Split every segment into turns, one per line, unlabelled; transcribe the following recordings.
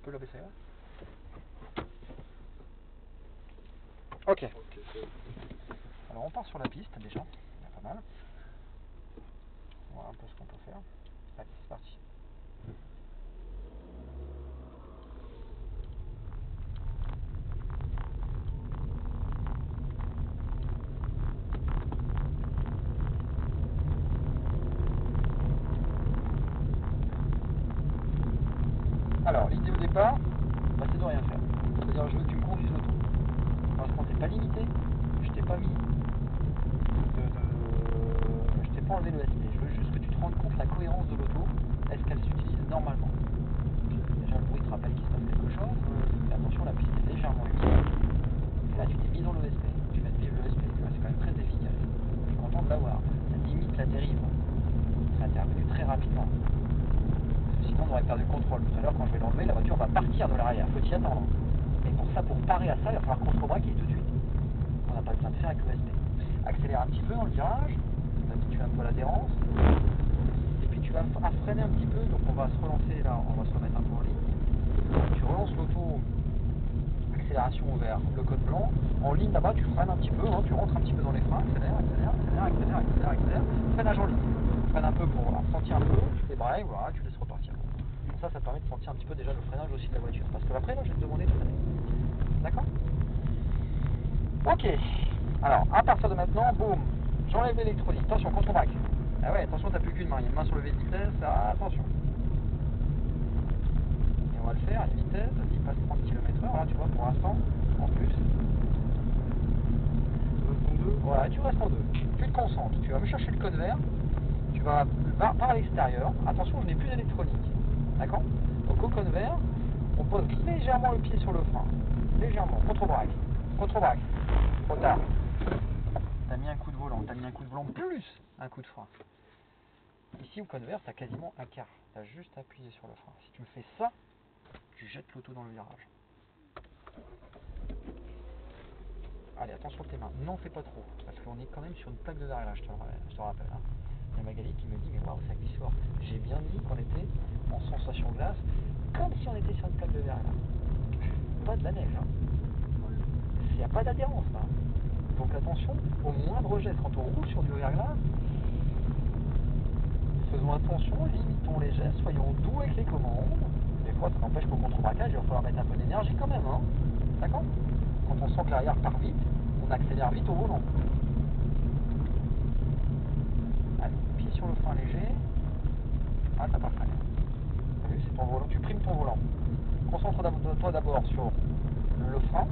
peux l'abaisser là. Ok. Alors on part sur la piste déjà, il y a pas mal. On va voir un peu ce qu'on peut faire. Allez, c'est parti. Alors l'idée au départ, bah, c'est de rien faire. C'est-à-dire je veux que tu me conduises l'auto. Pour l'instant t'es pas limité, je t'ai pas mis je t'ai pas enlevé le SP. Je veux juste que tu te rendes compte de la cohérence de l'auto. Est-ce qu'elle s'utilise normalement? Déjà le bruit te rappelle qu'il se passe quelque chose. Mais attention, la piste est légèrement humide. Et là tu t'es mis dans l'ESP. Tu viens de vivre l'ESP. C'est quand même très efficace. Je suis content de l'avoir. Ça limite la dérive. Ça intervenu très rapidement. Sinon on aurait perdu le contrôle. Tout à l'heure quand je vais l'enlever, la voiture va partir de l'arrière. Faut t'y attendre. Et pour ça, pour parer à ça, il va falloir contre-braquer tout de suite. On n'a pas le temps de faire avec l'ESP. Accélère un petit peu dans le virage, t'habitues un peu à l'adhérence, et puis tu vas freiner un petit peu, donc on va se relancer là, on va se remettre un peu en ligne. Tu relances l'auto, accélération vers le code blanc, en ligne là-bas tu freines un petit peu, hein, tu rentres un petit peu dans les freins, accélère, freinage en ligne. Freine un peu pour sentir un peu, tu fais break, voilà, tu laisses repartir. Comme ça permet de sentir un petit peu déjà le freinage aussi de la voiture, parce que après là je vais te demander de freiner. D'accord? Ok. Alors, à partir de maintenant, boum, j'enlève l'électronique. Attention, contre-braque. Ah ouais, attention, t'as plus qu'une main. Il y a une main sur le levier de vitesse. Ah, attention. Et on va le faire à une vitesse. Il passe 30 km/h. Là, tu vois, pour l'instant, en plus. Voilà, tu restes en deux. Tu te concentres. Tu vas me chercher le code vert. Tu vas par l'extérieur. Attention, je n'ai plus d'électronique. D'accord? Donc, au code vert, on pose légèrement le pied sur le frein. Légèrement. Contre-braque. Contre-braque. Trop tard. T'as mis un coup de volant, t'as mis un coup de volant plus un coup de frein. Ici au code vert, t'as quasiment un quart. T'as juste appuyé sur le frein. Si tu me fais ça, tu jettes l'auto dans le virage. Allez, attention tes mains. N'en fais pas trop, parce qu'on est quand même sur une plaque de verre là, je te rappelle. Hein. Il y a Magali qui me dit, mais waouh, ça glisse fort. J'ai bien dit qu'on était en sensation glace, comme si on était sur une plaque de verre là. Pas de la neige. Hein. Il n'y a pas d'adhérence là. Donc attention, au moindre geste, quand on roule sur du verglas, faisons attention, limitons les gestes, soyons doux avec les commandes. Des fois, ça n'empêche qu'au contre-braquage, il va falloir mettre un peu d'énergie quand même. Hein. D'accord? Quand on sent que l'arrière part vite, on accélère vite au volant. Allez, pied sur le frein léger. Ah, ça part très bien. C'est ton volant, tu primes ton volant. Concentre-toi d'abord sur le frein,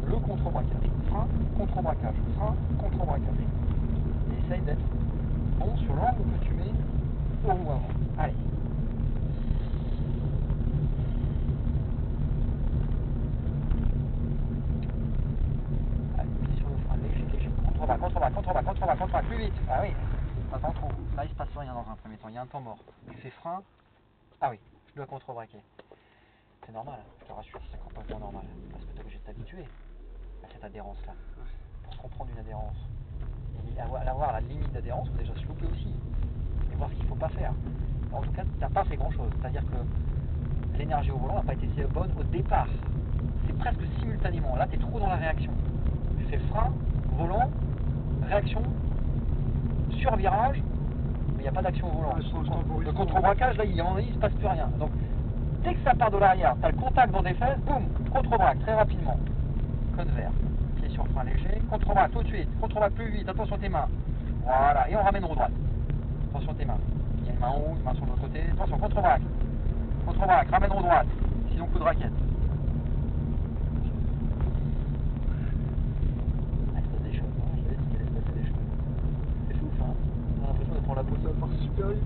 le contre-braquage. Frein, contre-braquage. Frein, contre-braquage. Et essaye d'être bon sur l'angle que tu mets au roue avant. Allez. Allez, pied sur le frein, léger. Contre-braque, plus vite. Ah oui, t'attends trop. Là, il se passe rien dans un premier temps. Il y a un temps mort. Tu fais frein. Ah oui, je dois contre-braquer. C'est normal, je te rassure, c'est complètement normal. Parce que tu es obligé de t'habituer à cette adhérence-là. Pour comprendre une adhérence. Et avoir la limite d'adhérence, il faut déjà se louper aussi. Et voir ce qu'il ne faut pas faire. En tout cas, tu n'as pas fait grand-chose. C'est-à-dire que l'énergie au volant n'a pas été si bonne au départ. C'est presque simultanément. Là, tu es trop dans la réaction. Tu fais frein, volant, réaction, sur virage, mais il n'y a pas d'action au volant. Le contre-braquage, là, il ne se passe plus rien. Donc, dès que ça part de l'arrière, tu as le contact dans des fesses, boum, contre-braque, très rapidement. Code vert, pied sur frein léger, contre-braque tout de suite, contre-braque plus vite, attention tes mains. Voilà, et on ramène roue droite. Attention tes mains. Il y a une main en haut, une main sur l'autre côté. Attention, contre-braque. Contre-braque, ramène roue droite. Sinon coup de raquette. Elle se passe des choses, hein. Je l'ai dit qu'elle allait se passer des choses. C'est fou ça, hein. On a l'impression d'être en Laponie.
Ça part super vite.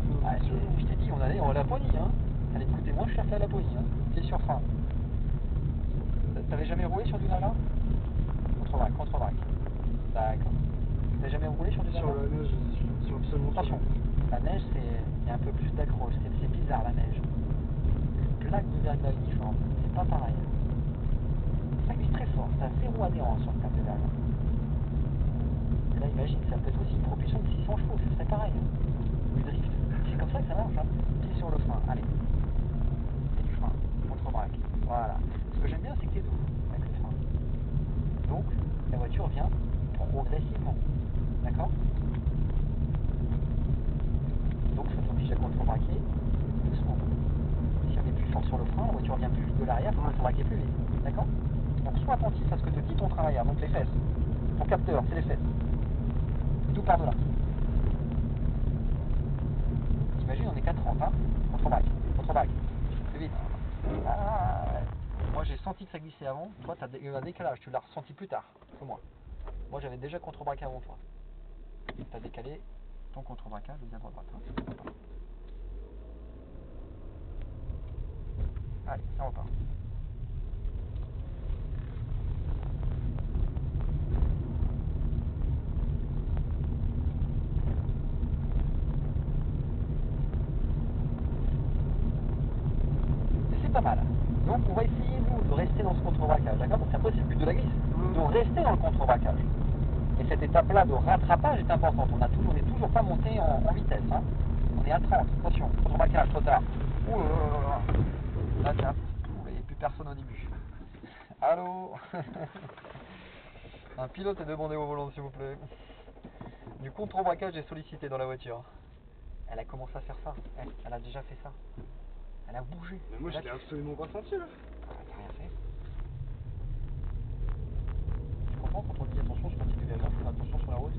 Je t'ai dit, on allait en Laponie, hein. Allez, écoutez, moi je cherche la Laponie, hein. Pied sur frein. T'avais jamais roulé sur du nala? Contre-braque. D'accord. T'avais jamais roulé sur du nala?
Sur la neige, sur absolument.
Attention, la neige, il y a un peu plus d'accroche, c'est bizarre la neige. Une plaque de verglas uniforme, c'est pas pareil. Ça glisse très fort, t'as zéro adhérence sur le plaque de verglas. Et là, imagine, ça peut être aussi une propulsion de 600 chevaux, ce serait pareil. Du drift, c'est comme ça que ça marche, hein. Pied sur le frein, allez. Et du frein, contre-braque. Voilà. Ce que j'aime bien, c'est que t'es doux avec le frein. Donc, la voiture vient progressivement. D'accord? Donc, ça t'oblige à contrebraquer doucement. Si on est plus fort sur le frein, la voiture vient plus vite de l'arrière, il faut contrebraquer plus vite. D'accord? Donc, sois attentif à ce que te dit ton train arrière, donc les fesses. Ton capteur, c'est les fesses. Tout par delà. T'imagines, on est qu'à 30, hein? Contrebraque. Plus vite. Ah, ouais. Moi, j'ai senti que ça glissait avant. Toi, tu as eu un décalage. Tu l'as ressenti plus tard que moi. Moi, j'avais déjà contrebraqué avant toi. Tu as décalé ton contrebraquage de diable à droite. Hein. Allez, ça repart. Et c'est pas mal. Donc, on va essayer, nous, de rester dans ce contrebraquage. D'accord? Parce qu'après, c'est le but de la glisse. De rester dans le contrebraquage. Et cette étape-là de rattrapage est importante. On n'est toujours pas monté en vitesse. Hein. On est à 30. Attention, contrebraquage, trop tard. Ouh là, tiens, il n'y a plus personne au début. Allô? Un pilote est demandé au volant, s'il vous plaît. Du contrebraquage est sollicité dans la voiture. Elle a commencé à faire ça. Elle a déjà fait ça. Elle a bougé.
Mais moi, je l'ai absolument pas senti, là.
Ah, t'as rien fait. Tu comprends quand on dit attention, je continue à faire attention sur la route?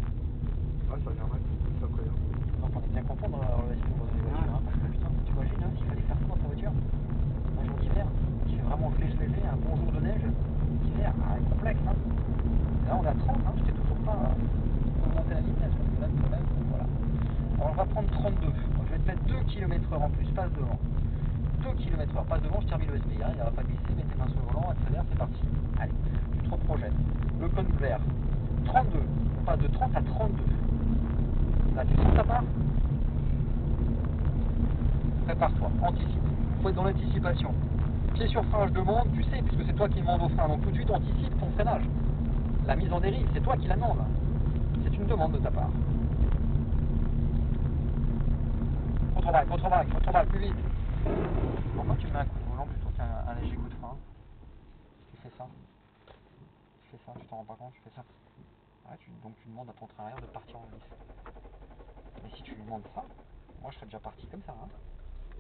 Ah, ça vient mal, ça prévient.
Donc on est bien content dans la relation dans les voitures. Hein, parce que putain, tu imagines hein, s'il fallait faire ça dans ta voiture? Un jour d'hiver, il fait vraiment léger, un bon jour de neige. L'hiver, complexe. Hein. Et là on est à 30, hein, je t'ai toujours pas augmenté la vitesse. Voilà. Alors on va prendre 32. Je vais te mettre 2 km/h en plus, passe devant. 2 km/h, passe devant, je termine le SP. Hein, il ne va pas glisser, mets tes mains sur le volant, accélère, c'est parti. Allez, tu te reprojettes. Le code vert. 32. On passe de 30 à 32. Là, tu sens ta part? Prépare-toi, anticipe. Il faut être dans l'anticipation. Pied sur frein, je demande, tu sais, puisque c'est toi qui demandes au frein. Donc tout de suite, anticipe ton freinage. La mise en dérive, c'est toi qui la demande. C'est une demande de ta part. Contrôle, plus vite. Pourquoi tu mets un coup de volant plutôt qu'un léger coup de frein? Tu fais ça. Tu t'en rends pas compte, tu fais ça. Ouais, donc tu demandes à ton train arrière de partir en glisse. Mais si tu lui demandes ça, moi je serais déjà parti comme ça. Hein.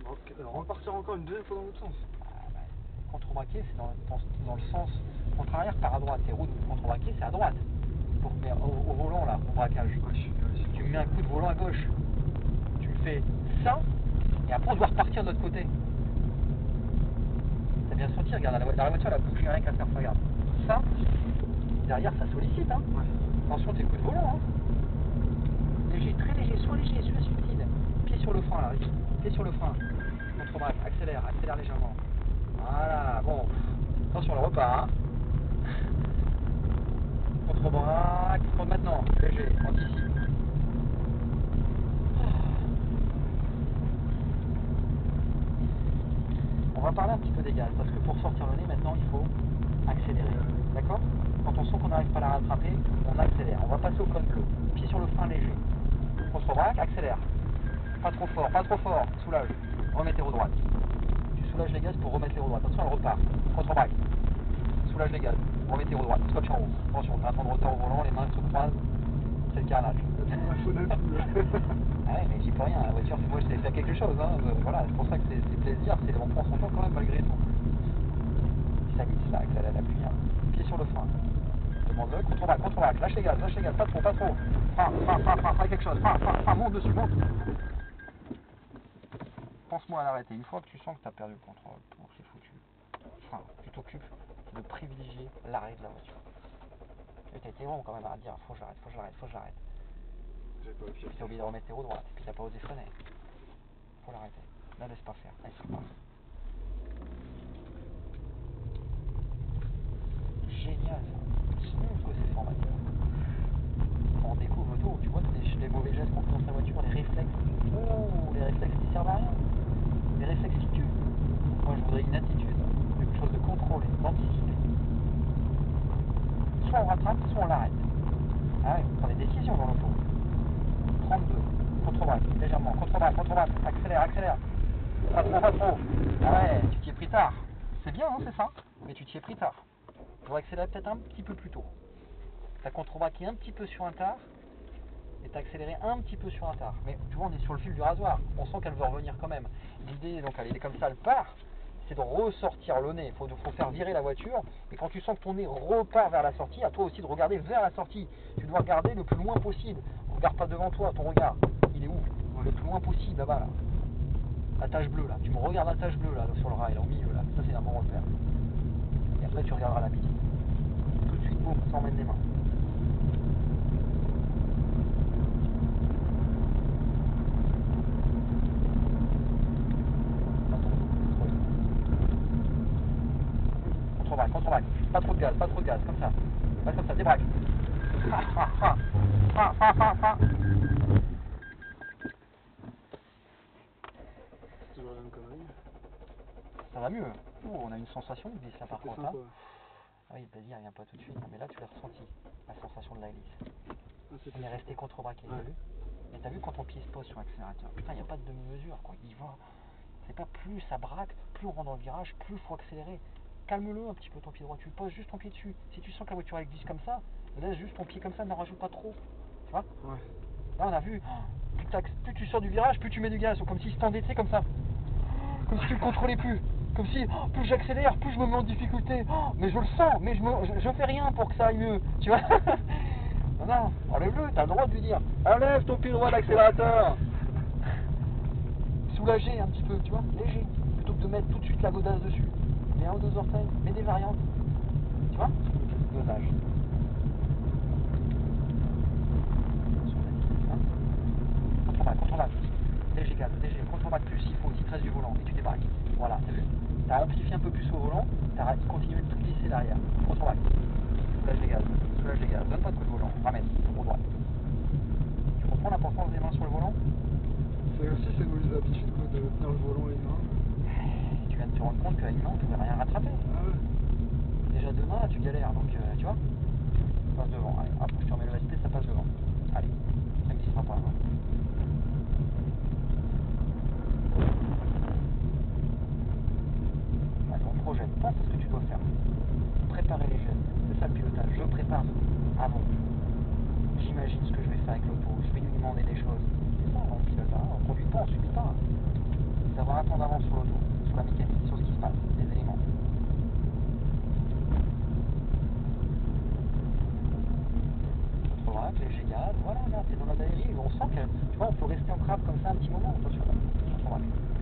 Donc, repartir encore une deuxième fois dans l'autre sens.
Contrebraquer, c'est dans le sens. Contre arrière par à droite. Et route contrebraquer, c'est à droite. Mais au volant là, au braquage. Tu mets un coup de volant à gauche. Tu fais ça, et après on doit repartir de l'autre côté. T'as bien senti, regarde, la voiture elle a bougé rien qu'à faire, regarde. Ça, derrière ça sollicite. Hein. Ouais. Attention tes coups de volant. Hein. Léger, très léger, sois subtil. Pied sur le frein là, vas-y. Pied sur le frein. Contrebraque, accélère légèrement. Voilà, bon. Attention, le repart. Hein. Contrebraque, maintenant, léger, anticipe. On va parler un petit peu des gaz, parce que pour sortir le nez, maintenant, il faut accélérer. D'accord? Quand on sent qu'on n'arrive pas à la rattraper, on accélère. On va passer au code bleu. Pied sur le frein léger. Contrebraque, accélère. Pas trop fort, soulage. Remettez au droite. Tu soulages les gaz pour remettre les roues droite. Attention, elle repart. Contrebraque. Soulage les gaz. Remettez aux droite. Scotch en haut. Attention, t'as un temps de retard au volant, les mains se croisent. C'est le carnage. Ah ouais, mais j'y peux rien. La voiture, moi je sais faire quelque chose. Hein. Voilà, c'est pour ça que c'est plaisir. On prend son temps quand même malgré tout. Ça glisse là, avec l'appui. Hein. Pied sur le frein. Demande-le. Contrôle, lâche les gaz. Pas trop. Frein, quelque chose. Frein, monte dessus, monte. Pense-moi à l'arrêter. Une fois que tu sens que tu as perdu le contrôle, c'est foutu. Enfin, tu t'occupes de privilégier l'arrêt de la voiture. Tu as été long quand même à dire faut que j'arrête. Puis t'as oublié de remettre tes roues droites, puis t'as pas osé freiner. Faut l'arrêter. Là, laisse pas faire. Allez, c'est pas. Génial ça. C'est smooth que ces formateurs. Quand on découvre l'auto, tu vois les mauvais gestes qu'on fait dans sa voiture, les réflexes. Oh, les réflexes qui servent à rien. Les réflexes qui tuent. Moi, je voudrais une attitude, quelque chose de contrôlé, d'anticipé. Soit on rattrape, soit on l'arrête. Ah ouais, on prend des décisions dans l'auto. 32, contrebraque, légèrement, contrebraque, accélère. Pas trop. Ah ouais, tu t'y es pris tard. C'est bien, hein, c'est ça. Mais tu t'y es pris tard. Tu devrais accélérer peut-être un petit peu plus tôt. Tu as contrebraqué un petit peu sur un tard et tu as accéléré un petit peu sur un tard. Mais tu vois, on est sur le fil du rasoir. On sent qu'elle veut revenir quand même. L'idée, donc, elle est comme ça, elle part. C'est de ressortir le nez. Il faut faire virer la voiture. Et quand tu sens que ton nez repart vers la sortie, à toi aussi de regarder vers la sortie. Tu dois regarder le plus loin possible. Regarde pas devant toi, ton regard. Il est où? Le plus loin possible, là-bas, là. La tache bleue, là. Tu me regardes la tache bleue, là, sur le rail, là, au milieu, là. Ça, c'est un bon repère. Et après, tu regarderas la piste. Tout de suite, boum, ça emmène les mains. Contre-braque. Pas trop de gaz, comme ça. Pas comme ça, débraque.
C'est toujours la même connerie.
Ça va mieux. On a une sensation de glisse là par contre. Hein.
Ouais.
Oui, vas-y, elle vient pas tout de suite. Mais là, tu l'as ressenti, la sensation de la glisse.
Ah,
On est resté contre-braqué, t'as vu? Et t'as vu quand ton pied se pose sur l'accélérateur? Putain, il n'y a pas de demi-mesure, quoi. Il va. C'est pas plus ça braque, plus on rentre dans le virage, plus il faut accélérer. Calme-le un petit peu ton pied droit, tu poses juste ton pied dessus. Si tu sens que la voiture elle glisse comme ça, laisse juste ton pied comme ça, n'en rajoute pas trop. Tu vois?
Ouais.
Là on a vu, plus tu sors du virage, plus tu mets du gaz, comme s'il se tendait, tu sais, comme ça. Comme si tu le contrôlais plus. Comme si plus j'accélère, plus je me mets en difficulté. Mais je le sens, mais je fais rien pour que ça aille mieux. Tu vois? Non, enlève-le, t'as le droit de lui dire. Enlève ton pied droit de l'accélérateur. Soulager un petit peu, tu vois, léger. Plutôt que de mettre tout de suite la godasse dessus. Mets un ou deux orteils, mets des variantes. Tu vois? Dosage. Contre-braque. Léger gaz, léger. Contre-braque plus, il faut aussi 13 du volant. Et tu débraques. Voilà, t'as vu? T'as amplifié un peu plus au volant, t'as continué de tout glisser derrière. Contre-braque. Soulage les gaz. Donne pas de coup de volant. Ramène, au droit. Tu comprends l'importance des mains sur le volant?
C'est aussi, c'est une habitude quoi, de tenir le volant et les mains.
Tu viens de te rendre compte qu'avec une main, on pouvait rien rattraper.
Ah ouais.
Déjà deux mains, là, tu galères, donc tu vois, passe devant. Allez, hop, je te remets le VSP, ça passe devant. Allez, ça ne glissera pas. Hein. Allez, on projette, pense à ce que tu dois faire. Préparer les gestes, c'est ça le pilotage. Je prépare avant. J'imagine ce que je vais faire avec l'auto, je vais lui demander des choses. C'est ça, on pilote, hein. On conduit pas, on subit pas. C'est avoir un temps d'avance sur l'auto, sur la mécanique, sur ce qui se passe, les éléments. Léger gaz, voilà, là, c'est dans la dérive, on sent que, tu vois, on peut rester en crabe comme ça un petit moment, attention,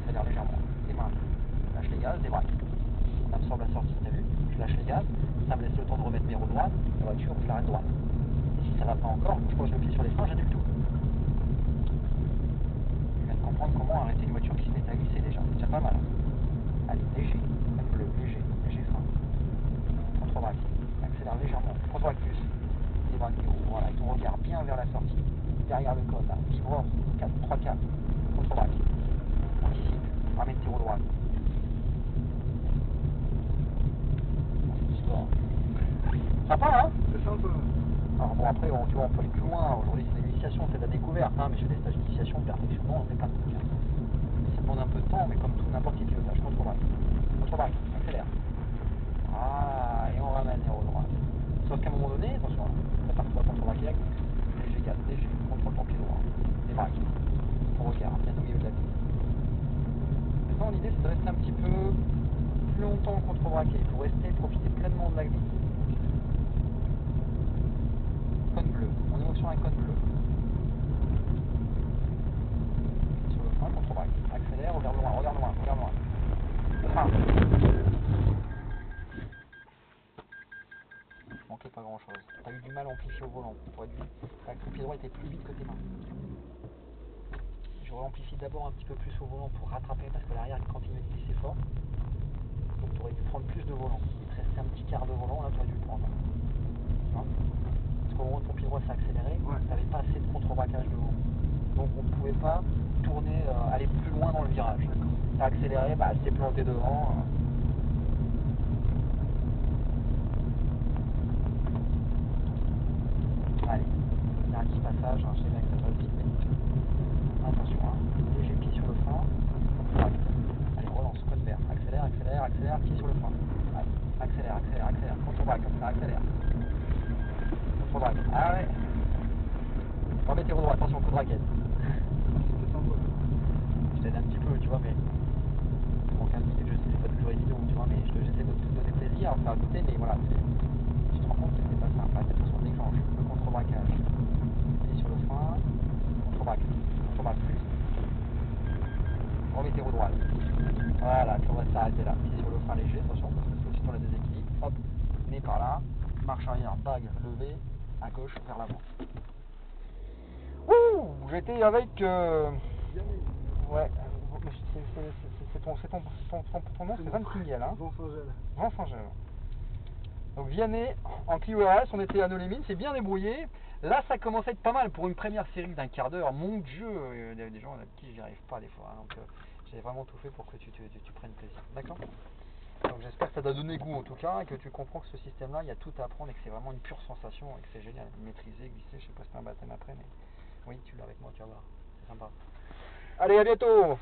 c'est-à-dire légèrement, les mains, lâche les gaz, débraque, on absorbe la sortie, t'as vu, je lâche les gaz, ça me laisse le temps de remettre mes roues droites, la voiture, je l'arrête droite, et si ça va pas encore, je pose le pied sur les freins, j'annule tout. Je viens de comprendre comment arrêter une voiture qui se met à glisser déjà, c'est déjà pas mal. Allez, léger, bleu, léger frein, contre-braque, accélère légèrement, contre-braque plus. Voilà, avec ton regard bien vers la sortie, derrière le code, là, vibreur, 3-4, contre-braque, anticipe, ramène tes roues droites. Sympa, hein?
C'est sympa.
Alors bon, après, tu vois, on peut aller plus loin. Aujourd'hui, c'est l'initiation, c'est de la découverte, hein, mais je fais des stages d'initiation, de perfectionnement, on fait plein de trucs. Hein. Ça demande un peu de temps, mais comme tout, n'importe quel pilotage, contre-braque, accélère. Ah, et on ramène les roues droites. Sauf qu'à un moment donné, attention, prépare-toi à contre-braquer, léger gaz, léger, contrôle ton pied droit, débraque, ton regard, bien au milieu de la piste. Maintenant, l'idée, c'est de rester un petit peu plus longtemps contre-braqué, il faut rester, profiter pleinement de la glisse. Cône bleu, on évoque sur un cône bleu. Sur le frein, contre-braque, accélère, regarde loin. Frein. Manquait pas grand chose. Tu as eu du mal à amplifier au volant. Ton pied droit était plus vite que tes mains. J'aurais amplifié d'abord un petit peu plus au volant pour rattraper parce que l'arrière continue de glisser fort. Donc tu aurais dû prendre plus de volant. Il te restait un petit quart de volant, là tu aurais dû le prendre. Hein, parce qu'au moment où ton pied droit s'est accéléré, tu n'avais pas assez de contre-braquage devant. Donc on ne pouvait pas tourner, aller plus loin dans le virage. Tu as accéléré, elle s'est plantée devant. Allez, dernier passage, je sais bien que ça va vite, mais attention, hein. Léger pied sur le frein, allez relance, code vert, accélère, pied sur le frein. accélère, accélère, accélère. Contre-braque, comme ça, accélère. Contre-braque. Ah ouais. Remets tes roues droits, attention, coup de raquette.
C'était sympa.
Je t'aide un petit peu, tu vois, mais. Bon, quand je sais, c'est pas toujours évident, tu vois, mais j'essaie de te donner plaisir, à faire goûter, mais voilà, tu te rends compte que c'est pas simple. Allez, attention, déclenche, le contre-braquage. Appuie sur le frein, contre-braque plus. Remets tes roues droites. Voilà, puis on va s'arrêter là. Appuie sur le frein léger, attention, parce que c'est aussi dans les déséquilibres. Hop, nez par là, marche arrière, bague levée, à gauche, vers l'avant. Wouh, j'étais avec. Ouais, c'est ton nom, c'est Van Kingel, hein.
Van Saint-Gel.
Van Saint-Gel. Donc Vianney en Clio RS, on était à Nolé-Mines, c'est bien débrouillé. Là, ça commence à être pas mal pour une première série d'1 quart d'heure. Mon Dieu, il y a des gens avec qui j'y arrive pas des fois. Hein, donc j'ai vraiment tout fait pour que tu prennes plaisir. D'accord? Donc j'espère que ça t'a donné goût en tout cas et que tu comprends que ce système-là, il y a tout à apprendre et que c'est vraiment une pure sensation et que c'est génial. Maîtriser, glisser, je sais pas si c'est un baptême après, mais oui, tu l'as avec moi, tu vas voir. C'est sympa. Allez, à bientôt!